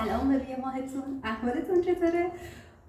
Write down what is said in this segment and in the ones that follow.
سلام به روی ماهتون، احوالتون چطوره؟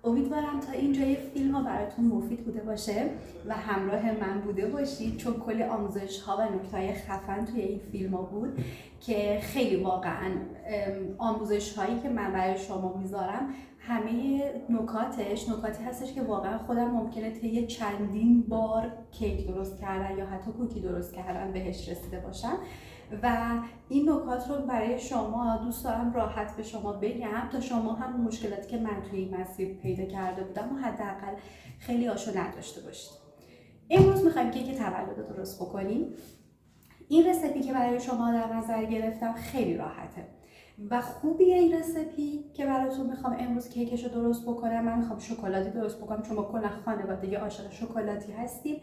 امیدوارم تا اینجای فیلم ها براتون مفید بوده باشه و همراه من بوده باشید، چون کلی آموزش ها و نکته‌های خفن توی این فیلم ها بود که خیلی واقعا آموزش هایی که من برای شما میذارم همه نکاتی هستش که واقعا خودم ممکنه طی چندین بار کیک درست کردن یا حتی کوکی درست کردن بهش رسیده باشم و این نکات رو برای شما دوست دارم راحت به شما بگم تا شما هم مشکلاتی که من توی این مسیر پیدا کرده بودم و حداقل خیلی هاشو نداشته باشید. امروز میخوایم کیک تولد رو درست بکنیم. این رسیپی که برای شما در نظر گرفتم خیلی راحته و خوبیه این رسیپی که براتون میخوام امروز کیکش رو درست بکنم. من میخوام شکلاتی درست بکنم چون ما کلا خانواده عاشق شکلاتی هستیم.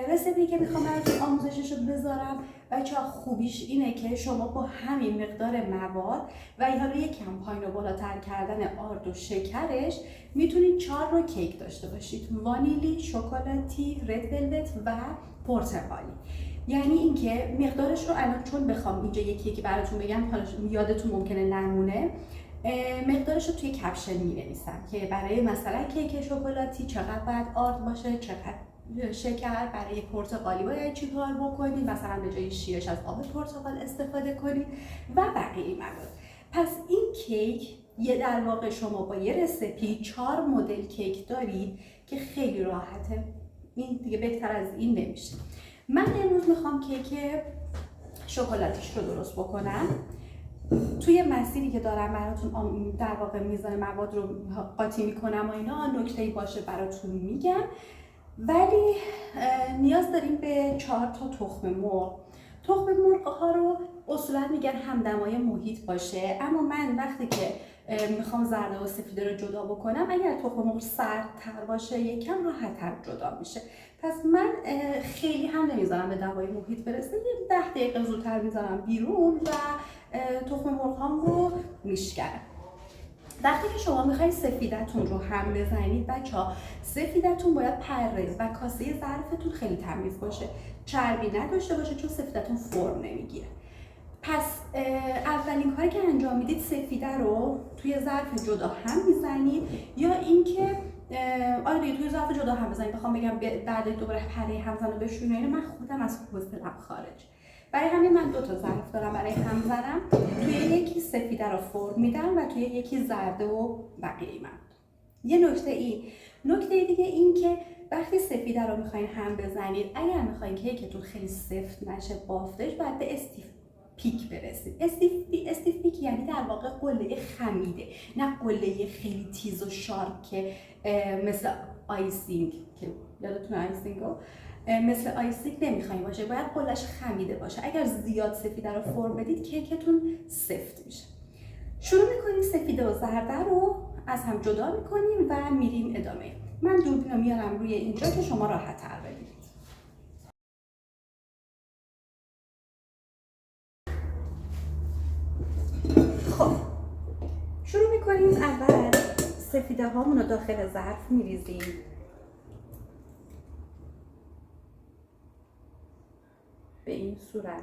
رسیپی که میخوام براتون آموزشش رو بذارم بچه‌ها خوبیش اینه که شما با همین مقدار مواد و حالا یکم پایین و بالاتر کردن آرد و شکرش میتونید 4 نوع کیک داشته باشید: وانیلی، شکلاتی، رد ولوت و پرتقالی. یعنی اینکه مقدارش رو الان چون بخوام اینجا یکی براتون بگم حالا یادتون ممکنه نمونه، مقدارش رو توی کپشن می‌نویسم که برای مثلا کیک شکلاتی چقدر باید آرد باشه، چقدر شکر، برای پرتقالی باید چی کار بکنید، مثلا به جای شیرش از آب پرتقال استفاده کنید و بقیه مواد. پس این کیک در واقع شما با یه رسیپی 4 مدل کیک دارید که خیلی راحته. این دیگه بهتر از این نمیشه. من امروز میخوام کیک شکلاتیش رو درست بکنم. توی مسیری که دارم براتون در واقع میزان مواد رو قاطی میکنم و اینا نکته‌ای باشه براتون میگم، ولی نیاز داریم به 4 تا تخم مرغ. تخم مرغ ها رو اصولا میگن همدمای محیط باشه، اما من وقتی که میخوام زرد و سفیده رو جدا بکنم، اگر تخم مرغ سردتر باشه یکم راحت‌تر جدا میشه. پس من خیلی هم نمیذارم به دمای محیط برسه، یه 10 دقیقه زودتر میذارم بیرون و تخم مرغ هام رو میشکنم. وقتی که شما میخواید سفیدتون رو هم بزنید بچه‌ها، سفیدتون باید پرهیز و کاسه ظرفتون خیلی تمیز باشه، چربی نداشته باشه چون سفیدتون فرم نمیگیره. پس اولین کاری که انجام میدید سفیده رو توی ظرف جدا هم میزنید یا اینکه آره دیگه توی ظرف جدا هم بزنید. بخوام بگم بعد دوباره پره همزن رو بشورید، من خودم از حوصله‌ام خارج. برای همین من 2 تا ظرف دارم برای هم زدن. توی یکی سفیده رو فرم میدم و توی یکی زرده و بقیه من. یه نکته دیگه این که وقتی سفیده رو میخواین هم بزنید، اگر میخواین کیکتون خیلی سفت نشه بافتش، باید به استیف پیک برسید. استیف پیک یعنی در واقع قله خمیده، نه قله خیلی تیز و شارپ که مثل آیسینگ، که یادتون آیسینگو مثل آیسینگ نمیخواین باشه، باید قلهش خمیده باشه. اگر زیاد سفیده رو فرم بدید کیکتون سفت میشه. شروع میکنیم سفیده و زرده رو از هم جدا میکنیم و میریم ادامه. من دوربین رو میارم روی اینجا که شما راحت تر ببینید. خب شروع میکنیم. اول سفیده هامون رو داخل ظرف میریزیم. به این صورت.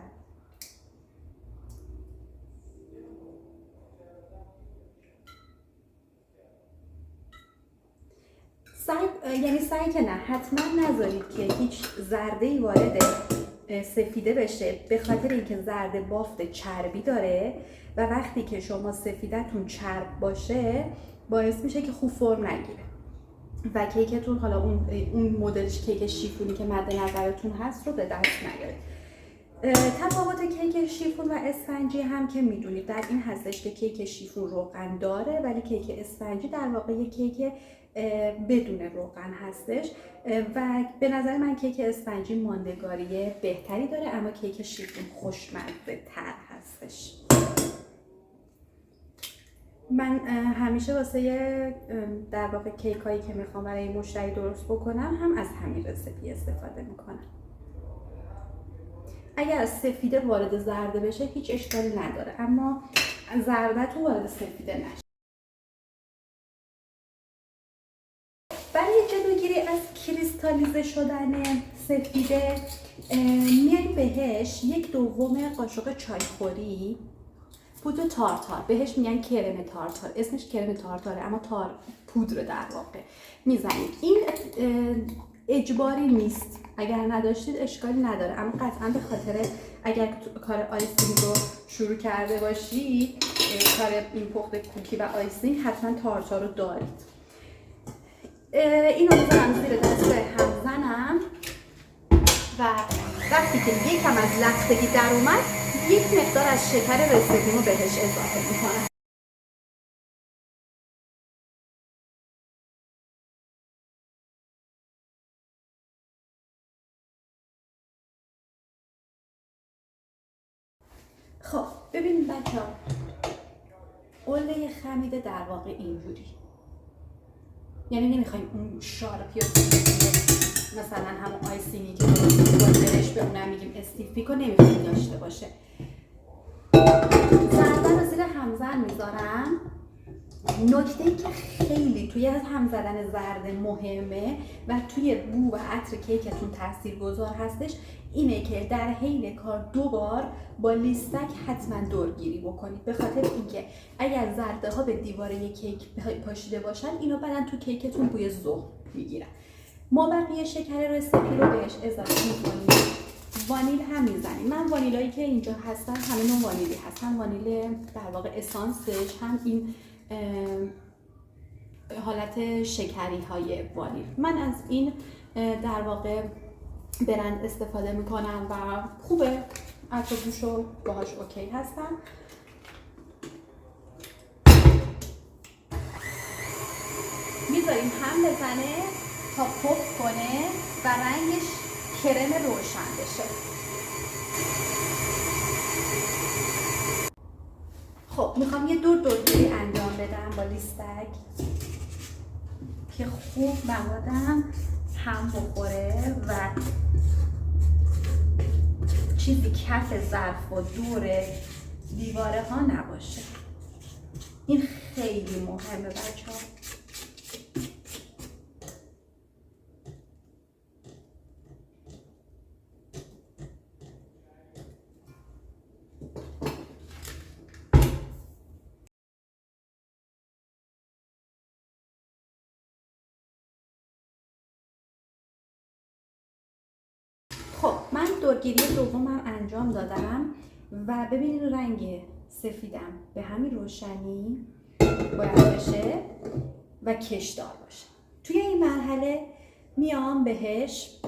سعی که نه، حتما نذارید که هیچ زرده‌ای وارد سفیده بشه، به خاطر اینکه زرده بافت چربی داره و وقتی که شما سفیدتون چرب باشه باعث میشه که خوب فرم نگیره و کیکتون حالا اون مدلش کیک شیفونی که مد نظرتون هست رو به دست نیارید. تفاوت کیک شیفون و اسفنجی هم که میدونید در این هستش که کیک شیفون روغن داره ولی کیک اسفنجی در واقع یک کیک بدون روغن هستش و به نظر من کیک اسفنجی ماندگاری بهتری داره، اما کیک شیفون خوشمزه تر هستش. من همیشه واسه در واقع کیک هایی که میخوام برای مشتری درست بکنم هم از همین رسیپی استفاده میکنم. اگر سفیده وارد زرده بشه هیچ اشکالی نداره، اما زرده تو وارد سفیده نشه. برای جلوگیری از کریستالیزه شدن سفیده میایم بهش 1/2 قاشق چایخوری پودر تارتار، بهش میگن کرم تارتار، اسمش کرم تارتاره اما پودر در واقع میزنید. این اجباری نیست، اگر نداشتید اشکالی نداره، اما قطعا به خاطر اگر کار آیسینگ رو شروع کرده باشید، کار این پخت کوکی و آیسینگ، حتما تارتار رو دارید. اینو میذارم زیر دسته همزنم و وقتی که یکم از لختگی در اومد، یک مقدار از شکر رسیدیمو بهش اضافه میکنم. خب ببینید بچه ها، قله خمیده در واقع اینجوری، یعنی نمیخوایم اون شارپی و مثلا همون آیسینگی که برش به اونم میگیم استیفیک رو نمیخوایم داشته باشه. زردن رو زیر همزن میذارم. نکته‌ای که خیلی توی هم زدن زرد مهمه و توی بو و عطر کیکتون تاثیرگذار هستش اینه که در حین کار 2 بار با لیستک حتما دورگیری بکنید، به خاطر اینکه اگر زرده ها به دیوار یک کیک پاشیده باشن اینو بعدن تو کیکتون بوی زهر میگیرن. ما بقیه شکر رسیپی رو بهش اضافه میکنیم. وانیل هم میزنیم. من وانیلایی که اینجا هستن همه نوع وانیلی هستن، وانیل در واقع اسانسش هم این حالت شکری های وانیل. من از این در واقع برند استفاده میکنم و خوبه، عطر بوشو باهاش اوکی هستم. میذاریم هم بزنه تا پف کنه و رنگش کرم روشن بشه. خب میخوام یه دورگیری انجام بدم با لیستک که خوب موادم هم بخوره و چیزی کف ظرف و دور دیواره ها نباشه. این خیلی مهمه بچه ها. خب من دورگیری دومم انجام دادم و ببینید رنگ سفیدم به همین روشنی باید بشه و کشدار باشه. توی این مرحله میام بهش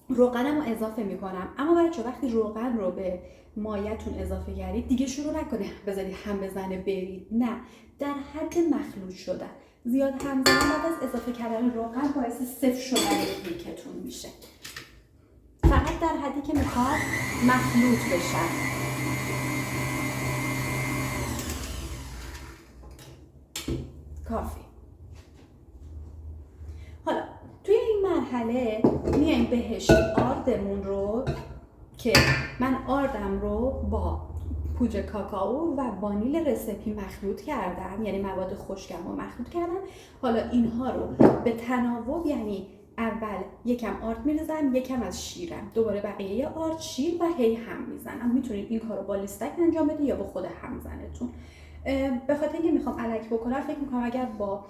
روغنم رو اضافه میکنم. اما بچه وقتی روغن رو به مایه‌تون اضافه کردید دیگه شروع نکنید بذارید هم بزنه برید، نه، در حد مخلوط شدن. زیاد هم زدن بعد از اضافه کردن روغن باعث سفت شدن کیکتون میشه. فقط در حدی که میخواد مخلوط بشن. کافی. حالا توی این مرحله میایم بهش آردمون رو که من آردم رو با پودر کاکائو و وانیل رسیپی مخلوط کردم، یعنی مواد خشکم رو مخلوط کردم. حالا اینها رو به تناوب، یعنی اول یکم آرد میریزم، یکم از شیرم، دوباره بقیه آرد، شیر و هی هم میزنم. میتونید این کار رو با لیستک انجام بدید یا با خود همزنتون. به خاطر اینکه میخوام الکی بکنم فکر میکنم اگر با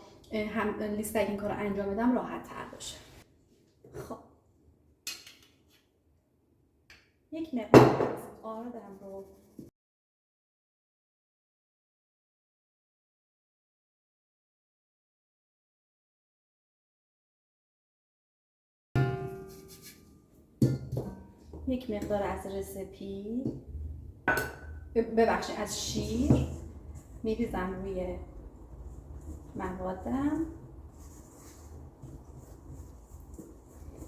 لیستک این کار رو انجام بدم راحت تر باشه. خب یک مقدار از آردم رو یک مقدار از رسیپی ببخشید از شیر میریزم روی موادم.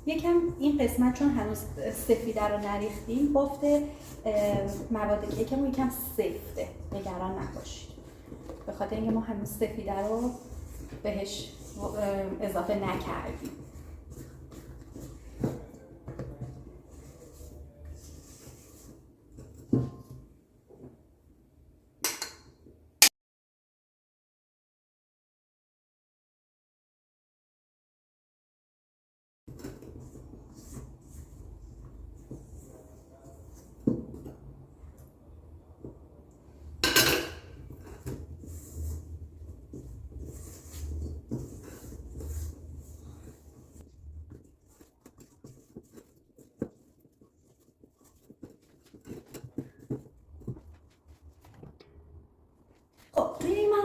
یکم این قسمت چون هنوز سفیده رو نریختیم بافت مواد کیکمون یکم سفته، نگران نباشید، به خاطر اینکه ما هنوز سفیده رو بهش اضافه نکردیم.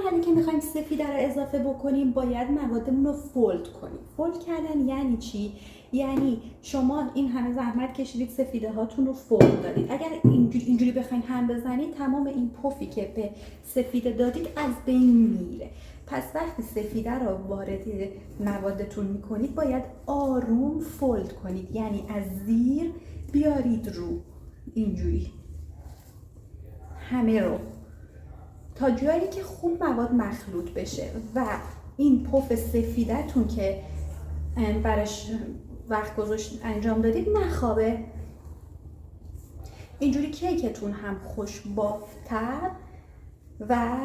مرحله که میخوایم سفیده رو اضافه بکنیم باید موادمون رو فولد کنیم. فولد کردن یعنی چی؟ یعنی شما این همه زحمت کشیدید سفیده هاتون رو فولد دادید. اگر اینجوری بخواید هم بزنید تمام این پفی که به سفیده دادید از بین میره. پس وقتی سفیده رو وارد موادتون میکنید باید آروم فولد کنید، یعنی از زیر بیارید رو، اینجوری همه رو تا جایی که خوب مواد مخلوط بشه و این پف سفیدتون که برش وقت گذاشت انجام دادید نخوابه. اینجوری کیکتون هم خوش‌باف‌تر و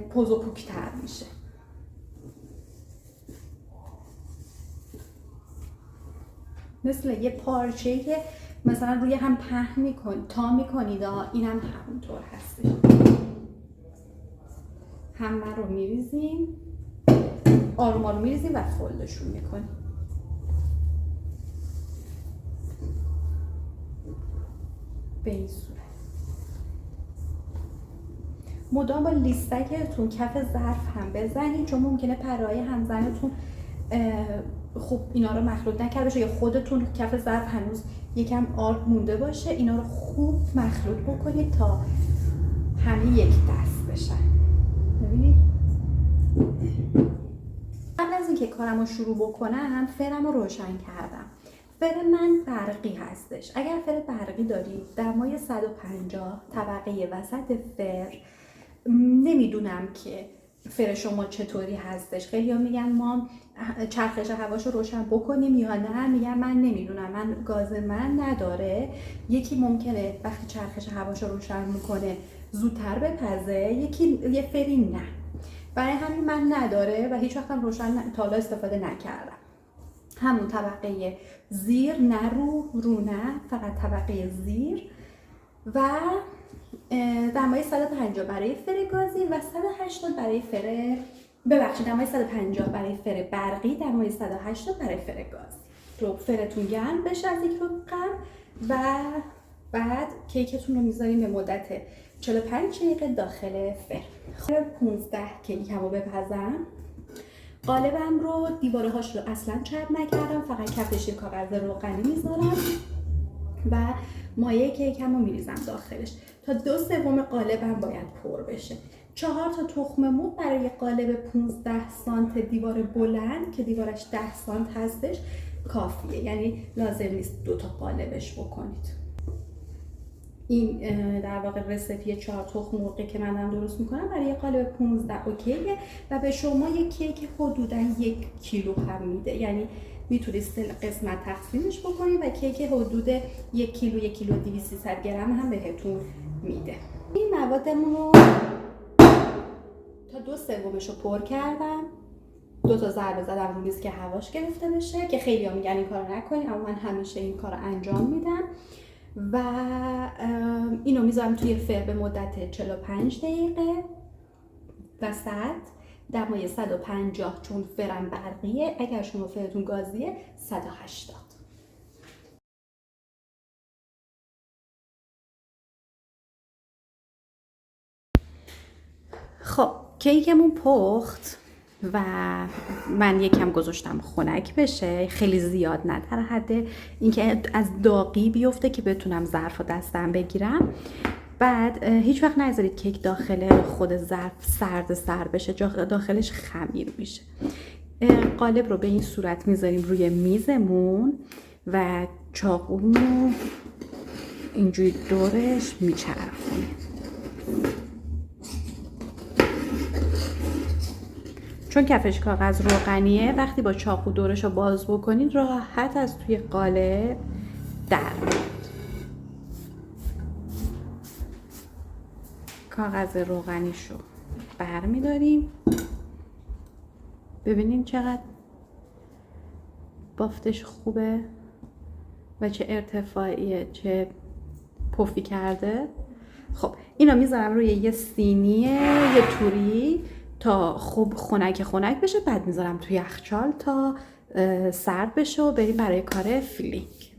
پوز و پوک‌تر میشه. مثل یه پارچه‌ای که مثلا روی هم پهن میکنید تا میکنید، این هم همونطور هستش. همه رو میریزیم، آروم آروم میریزیم و فولدشون میکنیم. به این صورت مدام با لیستکتون کف ظرف هم بزنید، چون ممکنه پرهای همزنتون خوب اینا رو مخلوط نکرده باشه یا خودتون کف ظرف هنوز یکم آرد مونده باشه. اینا رو خوب مخلوط بکنید تا همه یک دست بشن. ببینید قبل از اینکه کارم رو شروع بکنم فرم رو روشن کردم. فر من برقی هستش. اگر فر برقی دارید دمای 150 طبقه وسط فر، نمیدونم که فر شما چطوری هستش. خیلی ها میگن ما چرخش هواشو روشن بکنیم یا نه، میگن من نمیدونم، من گاز من نداره. یکی ممکنه وقتی چرخش هواشو روشن میکنه زودتر بپزه، یکی یه فری نه. برای همین من نداره و هیچ وقتم روشن تا حالا استفاده نکردم. همون طبقه زیر، نه رو نه، فقط طبقه زیر و دمای 150 برای فر گازی و 180 برای فر دمای 150 برای فر برقی، دمای 180 برای فر گازی. رو فرتون گرم بشه از 1 رو قبل و بعد کیکتون رو میذاریم به مدت 45 دقیقه داخل فر. 15 کیکم رو بپزم. قالبم رو دیواره هاش رو اصلا چرب نکردم، فقط کفش کاغذ روغنی میذارم و مایه کیکم رو میریزم داخلش تا 2/3 قالبم باید پر بشه. 4 تا تخم مرغ برای قالب 15 سانت دیوار بلند که دیوارش 10 سانت هستش کافیه، یعنی لازم نیست 2 تا قالبش بکنید. این در واقع رسیپی 4 تخم مرغی که من درست میکنم برای قالب 15 اوکیه و به شما یک کیک حدودا 1 کیلو هم میده، یعنی میتونید 3 قسمت تقسیمش بکنید و کیک حدود 1 کیلو 1 کیلو 200 گرم هم بهتون میده. این موادمون رو تا 2/3 رو پر کردم. 2 تا ضربه زدم رو میز که هواش گرفته بشه، که خیلی ها میگن این کارو نکنید اما من همیشه این کارو انجام میدم و اینو میذارم توی فر به مدت 45 دقیقه وسط دمای 150 چون فرم برقیه. اگر شما فرتون گازیه 180. خب کیکمون پخت و من یکم گذاشتم خنک بشه، خیلی زیاد نه، در حد اینکه از داغی بیفته که بتونم ظرف و دستم بگیرم. بعد هیچ وقت نذارید کیک داخل خود ظرف سرد بشه، داخلش خمیر میشه. قالب رو به این صورت میذاریم روی میزمون و چاقو رو اینجوری دورش میچرخونیم. چون کفش کاغذ روغنیه وقتی با چاقو دورش رو باز بکنید راحت از توی قالب در میاد. کاغذ روغنیشو برمیداریم. ببینین چقدر بافتش خوبه و چه ارتفاعیه، چه پفی کرده. خب اینو میذارم روی یه سینیه، یه توری تا خوب خنک بشه. بعد میذارم توی یخچال تا سرد بشه و بریم برای کار فیلینگ.